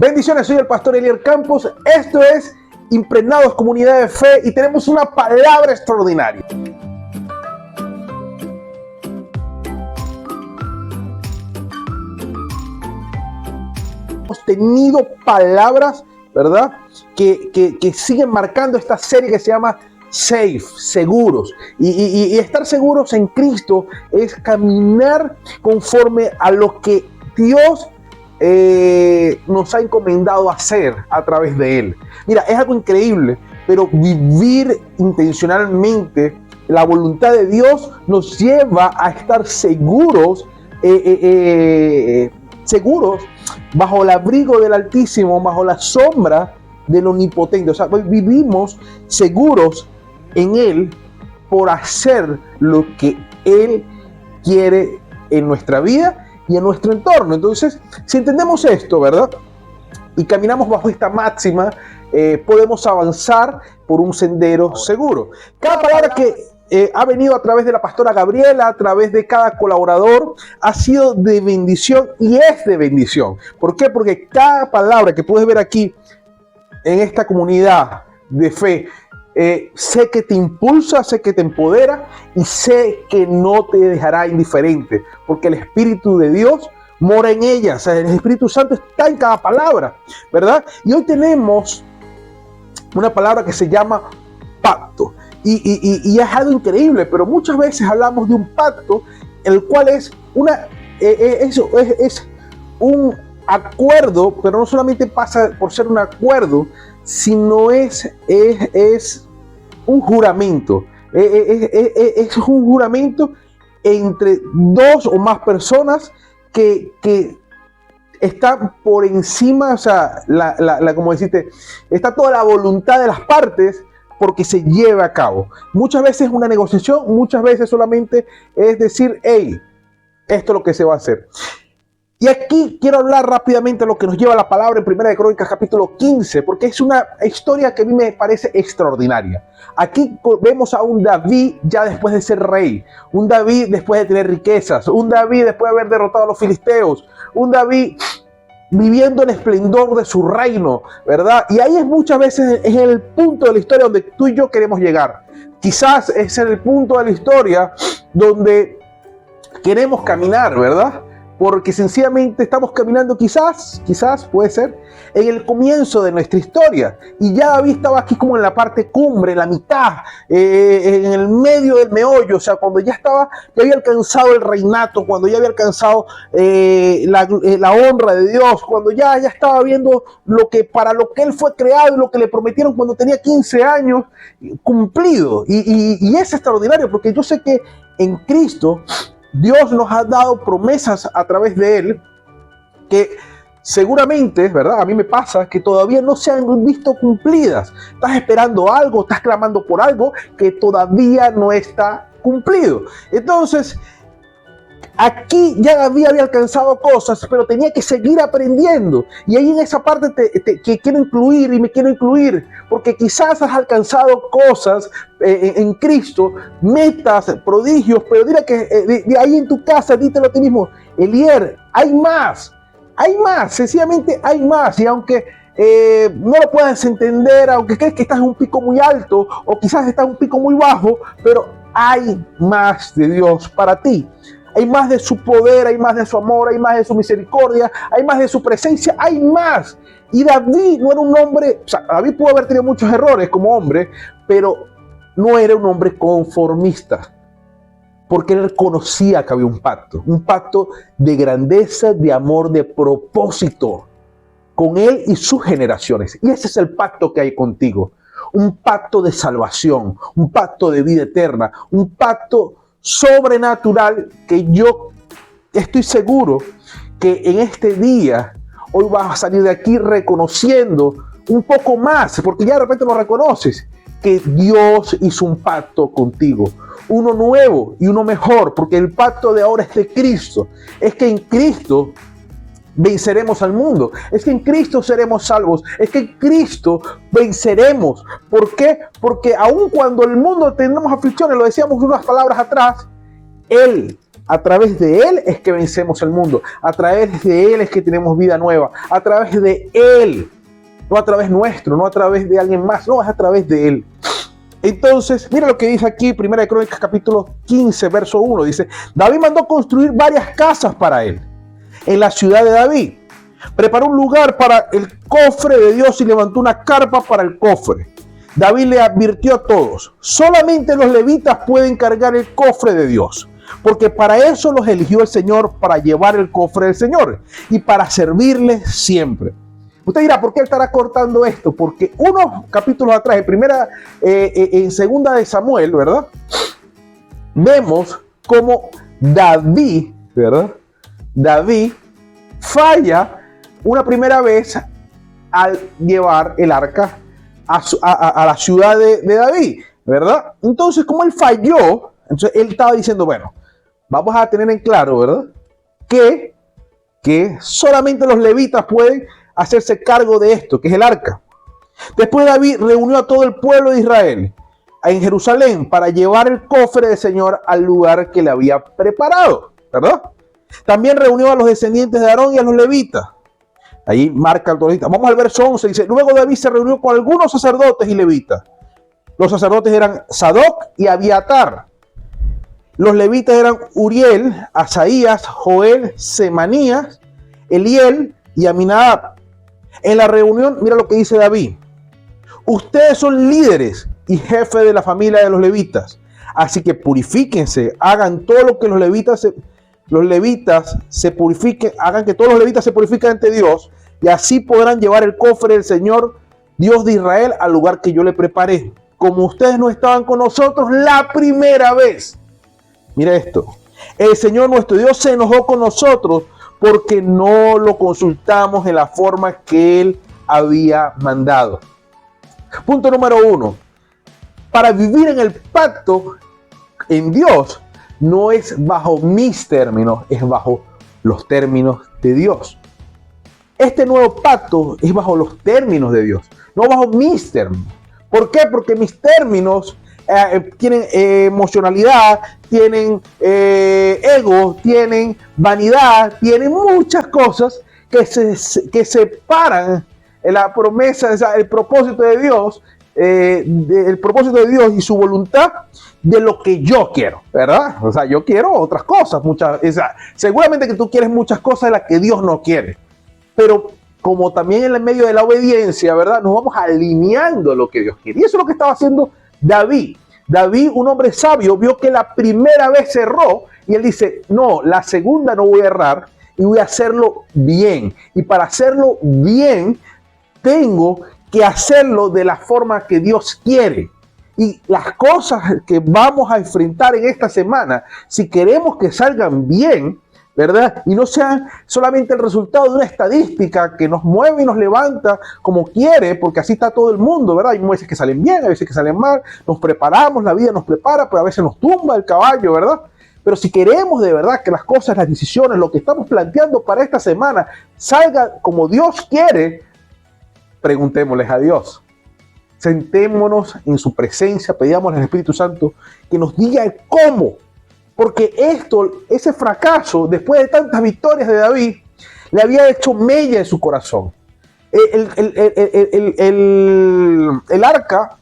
Bendiciones, soy el pastor Elier Campos. Esto es Impregnados Comunidad de Fe y tenemos una palabra extraordinaria. Hemos tenido palabras, ¿verdad? Que siguen marcando esta serie que se llama Safe, seguros. Y estar seguros en Cristo es caminar conforme a lo que Dios nos ha encomendado hacer a través de Él. Mira, es algo increíble, pero vivir intencionalmente la voluntad de Dios nos lleva a estar seguros, seguros bajo el abrigo del Altísimo, bajo la sombra del Omnipotente. O sea, vivimos seguros en Él por hacer lo que Él quiere en nuestra vida y en nuestro entorno. Entonces, si entendemos esto, ¿verdad? Y caminamos bajo esta máxima, podemos avanzar por un sendero seguro. Cada palabra que ha venido a través de la pastora Gabriela, a través de cada colaborador, ha sido de bendición y es de bendición. ¿Por qué? Porque cada palabra que puedes ver aquí en esta comunidad de fe, sé que te impulsa, sé que te empodera y sé que no te dejará indiferente, porque el Espíritu de Dios mora en ella. O sea, el Espíritu Santo está en cada palabra, ¿verdad? Y hoy tenemos una palabra que se llama pacto. Y es algo increíble, pero muchas veces hablamos de un pacto, el cual es un acuerdo, pero no solamente pasa por ser un acuerdo, sino es un juramento. Es un juramento entre dos o más personas que están por encima, o sea, como decirte, está toda la voluntad de las partes porque se lleva a cabo. Muchas veces es una negociación, muchas veces solamente es decir, hey, esto es lo que se va a hacer. Y aquí quiero hablar rápidamente de lo que nos lleva la palabra en Primera de Crónicas capítulo 15, porque es una historia que a mí me parece extraordinaria. Aquí vemos a un David ya después de ser rey, un David después de tener riquezas, un David después de haber derrotado a los filisteos, un David viviendo el esplendor de su reino, ¿verdad? Y ahí es muchas veces es el punto de la historia donde tú y yo queremos llegar. Quizás es el punto de la historia donde queremos caminar, ¿verdad? Porque sencillamente estamos caminando quizás puede ser, en el comienzo de nuestra historia. Y ya David estaba aquí como en la parte cumbre, en la mitad, en el medio del meollo, o sea, cuando ya había alcanzado el reinato, cuando ya había alcanzado la honra de Dios, cuando ya estaba viendo para lo que él fue creado y lo que le prometieron cuando tenía 15 años, cumplido. Y es extraordinario, porque yo sé que en Cristo Dios nos ha dado promesas a través de Él que seguramente, ¿verdad? A mí me pasa que todavía no se han visto cumplidas. Estás esperando algo, estás clamando por algo que todavía no está cumplido. Entonces, aquí ya David había alcanzado cosas, pero tenía que seguir aprendiendo. Y ahí en esa parte que quiero incluir y me quiero incluir, porque quizás has alcanzado cosas en Cristo, metas, prodigios, pero dile que de ahí en tu casa, dítelo a ti mismo, Elier, hay más, sencillamente hay más. Y aunque no lo puedas entender, aunque crees que estás en un pico muy alto o quizás estás en un pico muy bajo, pero hay más de Dios para ti. Hay más de su poder, hay más de su amor, hay más de su misericordia, hay más de su presencia, hay más. Y David no era un hombre, o sea, David pudo haber tenido muchos errores como hombre, pero no era un hombre conformista, porque él conocía que había un pacto de grandeza, de amor, de propósito con él y sus generaciones. Y ese es el pacto que hay contigo, un pacto de salvación, un pacto de vida eterna, un pacto sobrenatural que yo estoy seguro que en este día, hoy vas a salir de aquí reconociendo un poco más, porque ya de repente lo reconoces, que Dios hizo un pacto contigo, uno nuevo y uno mejor, porque el pacto de ahora es de Cristo. Es que en Cristo venceremos al mundo, es que en Cristo seremos salvos, es que en Cristo venceremos. ¿Por qué? Porque aun cuando el mundo tenemos aflicciones, lo decíamos unas palabras atrás, Él A través de Él es que vencemos el mundo. A través de Él es que tenemos vida nueva. A través de Él. No a través nuestro, no a través de alguien más. No, es a través de Él. Entonces, mira lo que dice aquí, 1 Crónicas capítulo 15, verso 1. Dice, David mandó construir varias casas para él en la ciudad de David. Preparó un lugar para el cofre de Dios y levantó una carpa para el cofre. David le advirtió a todos, solamente los levitas pueden cargar el cofre de Dios, porque para eso los eligió el Señor, para llevar el cofre del Señor y para servirle siempre. Usted dirá, ¿por qué él estará cortando esto? Porque unos capítulos atrás, en segunda de Samuel, ¿verdad? Vemos cómo David, ¿verdad? David falla una primera vez al llevar el arca a la ciudad de David, ¿verdad? Entonces, como él falló, entonces él estaba diciendo, bueno, vamos a tener en claro, ¿verdad? Que solamente los levitas pueden hacerse cargo de esto, que es el arca. Después David reunió a todo el pueblo de Israel en Jerusalén para llevar el cofre del Señor al lugar que le había preparado, ¿verdad? También reunió a los descendientes de Aarón y a los levitas. Ahí marca el levita. Vamos al verso 11, dice, luego David se reunió con algunos sacerdotes y levitas. Los sacerdotes eran Sadoc y Abiatar. Los levitas eran Uriel, Asaías, Joel, Semanías, Eliel y Aminadab. En la reunión, mira lo que dice David. Ustedes son líderes y jefes de la familia de los levitas. Así que purifíquense, hagan todo lo que los levitas se purifiquen, hagan que todos los levitas se purifiquen ante Dios, y así podrán llevar el cofre del Señor, Dios de Israel, al lugar que yo le preparé. Como ustedes no estaban con nosotros la primera vez. Mira esto. El Señor nuestro Dios se enojó con nosotros porque no lo consultamos en la forma que Él había mandado. Punto número 1. Para vivir en el pacto en Dios, no es bajo mis términos, es bajo los términos de Dios. Este nuevo pacto es bajo los términos de Dios, no bajo mis términos. ¿Por qué? Porque mis términos tienen emocionalidad, tienen ego, tienen vanidad, tienen muchas cosas que separan la promesa, el propósito de Dios, el propósito de Dios y su voluntad de lo que yo quiero, ¿verdad? O sea, yo quiero otras cosas, seguramente que tú quieres muchas cosas de las que Dios no quiere, pero como también en el medio de la obediencia, ¿verdad? Nos vamos alineando a lo que Dios quiere. Y eso es lo que estaba haciendo David. David, un hombre sabio, vio que la primera vez erró y él dice, no, la segunda no voy a errar y voy a hacerlo bien. Y para hacerlo bien, tengo que hacerlo de la forma que Dios quiere. Y las cosas que vamos a enfrentar en esta semana, si queremos que salgan bien, ¿verdad? Y no sean solamente el resultado de una estadística que nos mueve y nos levanta como quiere, porque así está todo el mundo, ¿verdad? Hay veces que salen bien, hay veces que salen mal, nos preparamos, la vida nos prepara, pero a veces nos tumba el caballo, ¿verdad? Pero si queremos de verdad que las cosas, las decisiones, lo que estamos planteando para esta semana salga como Dios quiere, preguntémosles a Dios. Sentémonos en su presencia, pedíamos al Espíritu Santo que nos diga el cómo. Porque ese fracaso, después de tantas victorias de David, le había hecho mella en su corazón. El arca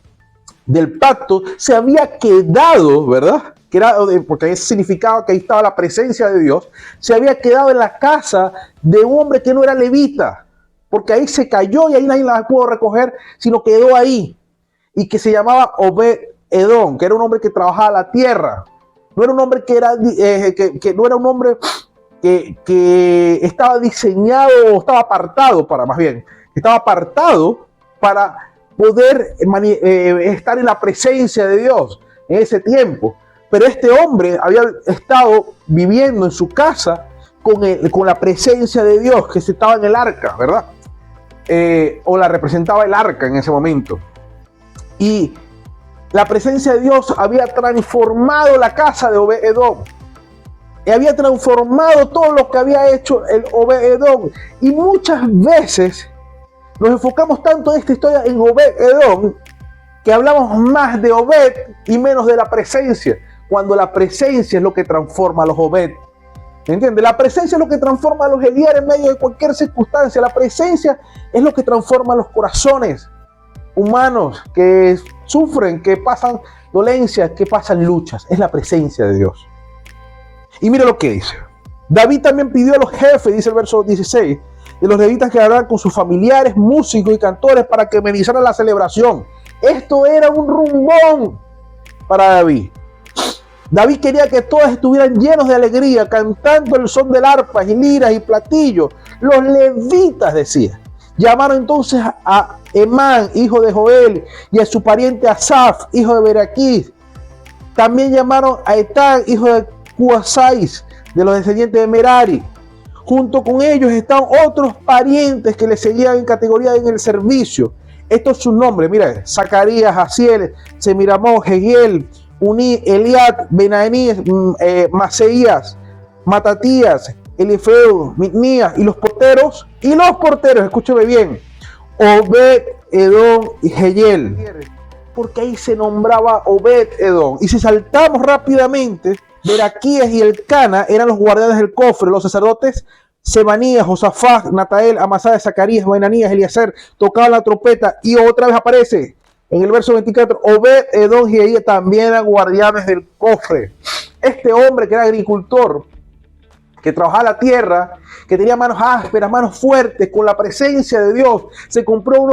del pacto se había quedado, ¿verdad? Porque eso significaba que ahí estaba la presencia de Dios. Se había quedado en la casa de un hombre que no era levita. Porque ahí se cayó y ahí nadie la pudo recoger, sino quedó ahí. Y que se llamaba Obed-Edom, que era un hombre que trabajaba la tierra. No era un hombre no era un hombre que estaba diseñado o estaba apartado estaba apartado para poder estar en la presencia de Dios en ese tiempo. Pero este hombre había estado viviendo en su casa con la presencia de Dios que estaba en el arca, ¿verdad? O la representaba el arca en ese momento. Y la presencia de Dios había transformado la casa de Obed-Edom. Y había transformado todo lo que había hecho el Obed-Edom. Y muchas veces nos enfocamos tanto en esta historia en Obed-Edom que hablamos más de Obed y menos de la presencia. cuando la presencia es lo que transforma a los Obed. ¿Entiendes? La presencia es lo que transforma a los Eliar en medio de cualquier circunstancia. La presencia es lo que transforma los corazones humanos que sufren, que pasan dolencias, que pasan luchas. Es la presencia de Dios. Y mira lo que dice. David también pidió a los jefes, dice el verso 16, de los levitas que hablaran con sus familiares, músicos y cantores para que amenizaran la celebración. Esto era un rumbón para David. David quería que todos estuvieran llenos de alegría, cantando el son del arpa y liras y platillos. Los levitas, decía. Llamaron entonces a Emán, hijo de Joel, y a su pariente Asaf, hijo de Beraquís. También llamaron a Etán, hijo de Cuasais, de los descendientes de Merari. Junto con ellos estaban otros parientes que le seguían en categoría en el servicio. Estos son sus nombres, mira, Zacarías, Asiel, Semiramón, Jehiel, Uní, Eliad, Benanías, Maseías, Matatías, Elifeu, Mitnías y los porteros, escúcheme bien, Obed, Edom y Jehiel, porque ahí se nombraba Obed, Edom. Y si saltamos rápidamente, Beraquías y Elcana eran los guardianes del cofre, los sacerdotes Sebanías, Josafat, Natael, Amasá, Zacarías, Benanías, Eliezer tocaban la trompeta, y otra vez aparece en el verso 24, Obed, Edom y Jehiel también eran guardianes del cofre. Este hombre que era agricultor, que trabajaba la tierra, que tenía manos ásperas, manos fuertes, con la presencia de Dios, se convirtió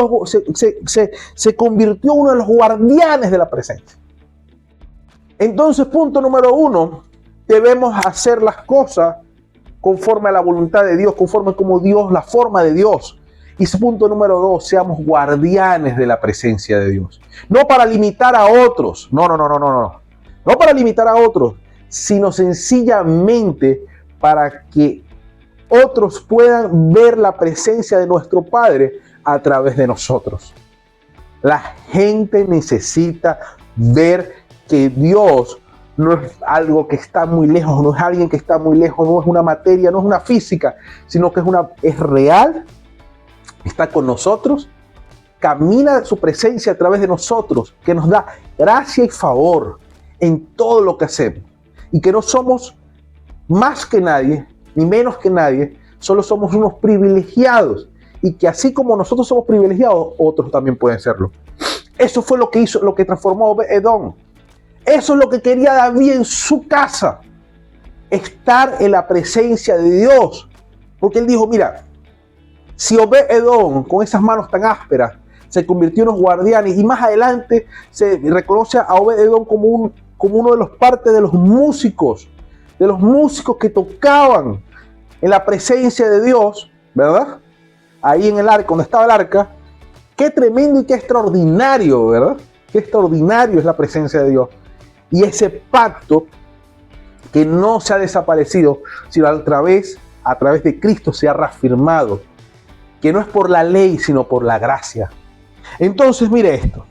en uno de los guardianes de la presencia. Entonces, punto número 1, debemos hacer las cosas conforme a la voluntad de Dios, conforme como Dios, la forma de Dios. Y punto número 2, seamos guardianes de la presencia de Dios. No para limitar a otros, no para limitar a otros, sino sencillamente para que otros puedan ver la presencia de nuestro Padre a través de nosotros. La gente necesita ver que Dios no es algo que está muy lejos, no es alguien que está muy lejos, no es una materia, no es una física, sino que es real, está con nosotros, camina su presencia a través de nosotros, que nos da gracia y favor en todo lo que hacemos, y que no somos más que nadie, ni menos que nadie, solo somos unos privilegiados, y que así como nosotros somos privilegiados, otros también pueden serlo. Eso fue lo que hizo, lo que transformó a Edom. Eso es lo que quería David en su casa, estar en la presencia de Dios, porque él dijo, mira, si Obed-Edom, con esas manos tan ásperas, se convirtió en los guardianes, y más adelante se reconoce a Obed-Edom como uno de los partes de los músicos que tocaban en la presencia de Dios, ¿verdad? Ahí en el arca, donde estaba el arca. Qué tremendo y qué extraordinario, ¿verdad? Qué extraordinario es la presencia de Dios. Y ese pacto que no se ha desaparecido, sino a través de Cristo se ha reafirmado. Que no es por la ley, sino por la gracia. Entonces, mire esto.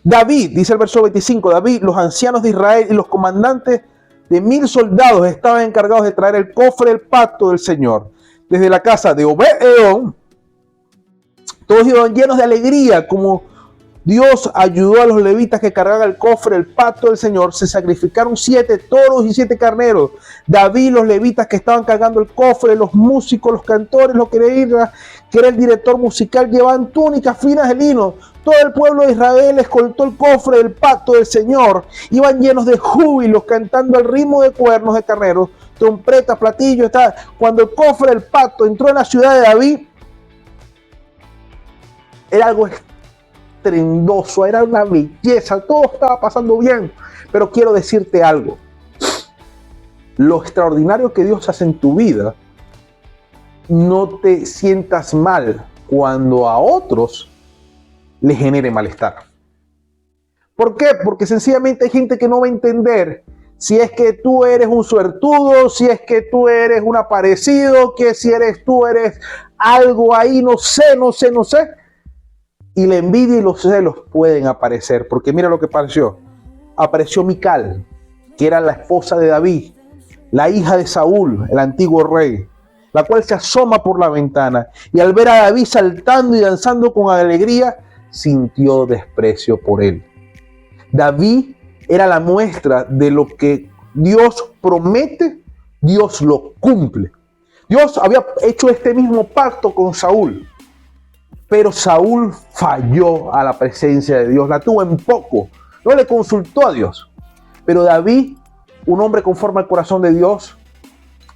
David, dice el verso 25, David, los ancianos de Israel y los comandantes de 1000 soldados estaban encargados de traer el cofre del pacto del Señor. Desde la casa de Obed-Edom, todos iban llenos de alegría, como Dios ayudó a los levitas que cargaban el cofre, el pacto del Señor. Se sacrificaron 7 toros y 7 carneros. David, los levitas que estaban cargando el cofre, los músicos, los cantores, los que era el director musical, llevaban túnicas finas de lino. Todo el pueblo de Israel escoltó el cofre del pacto del Señor. Iban llenos de júbilo, cantando al ritmo de cuernos de carneros, trompetas, platillos. Cuando el cofre del pacto entró en la ciudad de David, era algo estrendoso, era una belleza, todo estaba pasando bien. Pero quiero decirte algo. Lo extraordinario que Dios hace en tu vida, no te sientas mal cuando a otros le genere malestar. ¿Por qué? Porque sencillamente hay gente que no va a entender si es que tú eres un suertudo, si es que tú eres un aparecido, que si tú eres algo ahí, no sé. Y la envidia y los celos pueden aparecer, porque mira lo que apareció. Apareció Mical, que era la esposa de David, la hija de Saúl, el antiguo rey, la cual se asoma por la ventana y al ver a David saltando y danzando con alegría, sintió desprecio por él. David era la muestra de lo que Dios promete, Dios lo cumple. Dios había hecho este mismo pacto con Saúl, pero Saúl falló a la presencia de Dios, la tuvo en poco, no le consultó a Dios. Pero David, un hombre conforme al corazón de Dios,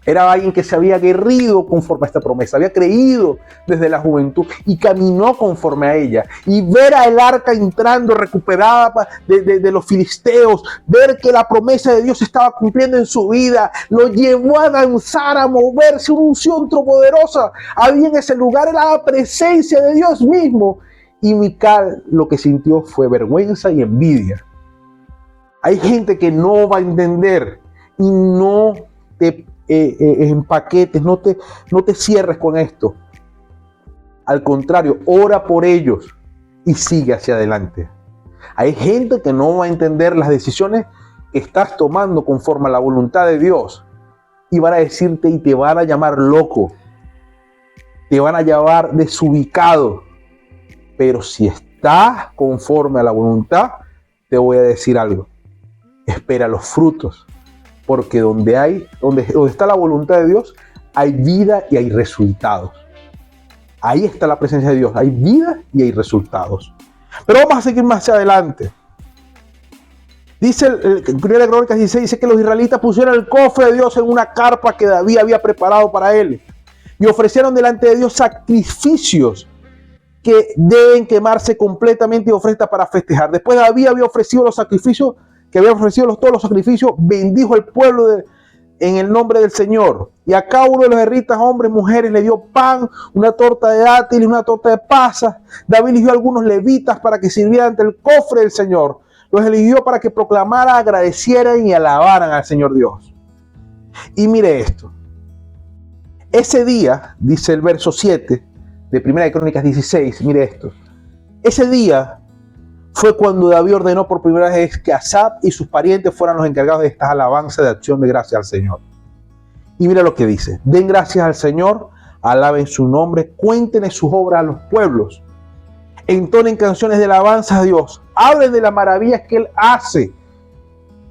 era alguien que se había aguerrido conforme a esta promesa, había creído desde la juventud y caminó conforme a ella. Y ver al arca entrando recuperada de los filisteos, ver que la promesa de Dios se estaba cumpliendo en su vida, lo llevó a danzar, a moverse, una unción poderosa. Había en ese lugar, era la presencia de Dios mismo. Y Mical lo que sintió fue vergüenza y envidia. Hay gente que no va a entender y no te empaquetes, no te cierres con esto. Al contrario, ora por ellos y sigue hacia adelante. Hay gente que no va a entender las decisiones que estás tomando conforme a la voluntad de Dios y van a decirte y te van a llamar loco, te van a llamar desubicado. Pero si estás conforme a la voluntad, te voy a decir algo. Espera los frutos. Porque donde está la voluntad de Dios, hay vida y hay resultados. Ahí está la presencia de Dios. Hay vida y hay resultados. Pero vamos a seguir más adelante. Dice el 1 Crónicas 16, dice que los israelitas pusieron el cofre de Dios en una carpa que David había preparado para él. Y ofrecieron delante de Dios sacrificios que deben quemarse completamente y ofrendas para festejar. Después David había ofrecido los sacrificios, todos los sacrificios, bendijo al pueblo en el nombre del Señor. Y a cada uno de los israelitas, hombres, mujeres, le dio pan, una torta de dátiles, una torta de pasas. David eligió a algunos levitas para que sirvieran ante el cofre del Señor. Los eligió para que proclamaran, agradecieran y alabaran al Señor Dios. Y mire esto. Ese día, dice el verso 7 de 1 Crónicas 16, mire esto. Ese día fue cuando David ordenó por primera vez que Asaf y sus parientes fueran los encargados de estas alabanzas de acción de gracias al Señor. Y mira lo que dice: den gracias al Señor, alaben su nombre, cuéntenle sus obras a los pueblos, entonen canciones de alabanza a Dios, hablen de las maravillas que Él hace,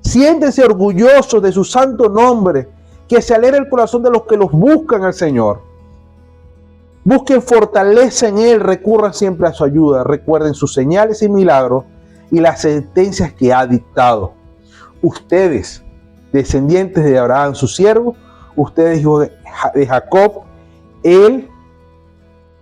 siéntense orgullosos de su santo nombre, que se alegre el corazón de los que los buscan al Señor. Busquen fortaleza en Él, recurran siempre a su ayuda, recuerden sus señales y milagros y las sentencias que ha dictado. Ustedes, descendientes de Abraham, su siervo, ustedes, hijos de Jacob, el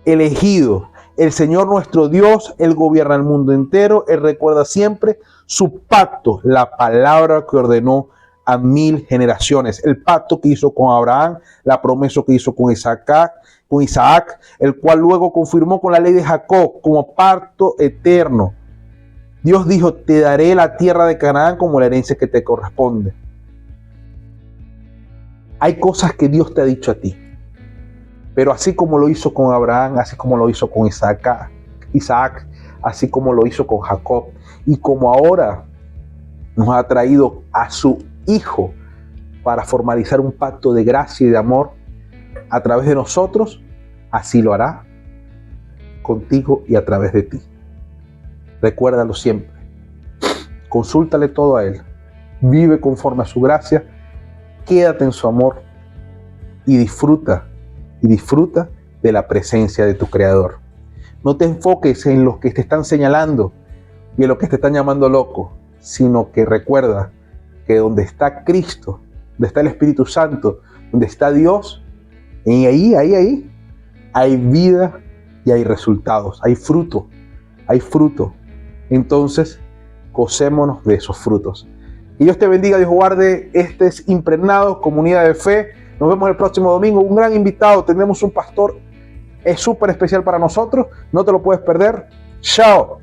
elegido, el Señor nuestro Dios, Él gobierna el mundo entero, Él recuerda siempre su pacto, la palabra que ordenó a 1000 generaciones, el pacto que hizo con Abraham, la promesa que hizo con Isaac, el cual luego confirmó con la ley de Jacob como pacto eterno. Dios dijo: te daré la tierra de Canaán como la herencia que te corresponde. Hay cosas que Dios te ha dicho a ti, pero así como lo hizo con Abraham, así como lo hizo con Isaac, así como lo hizo con Jacob, y como ahora nos ha traído a su Hijo para formalizar un pacto de gracia y de amor a través de nosotros, así lo hará contigo y a través de ti. Recuérdalo siempre. Consúltale todo a Él. Vive conforme a su gracia. Quédate en su amor y disfruta de la presencia de tu Creador. No te enfoques en los que te están señalando y en los que te están llamando loco, sino que recuerda que donde está Cristo, donde está el Espíritu Santo, donde está Dios, y ahí hay vida y hay resultados, hay fruto. Entonces, gocémonos de esos frutos. Que Dios te bendiga, Dios guarde. Estés impregnado, comunidad de fe. Nos vemos el próximo domingo. Un gran invitado, tenemos un pastor, es súper especial para nosotros, no te lo puedes perder. Chao.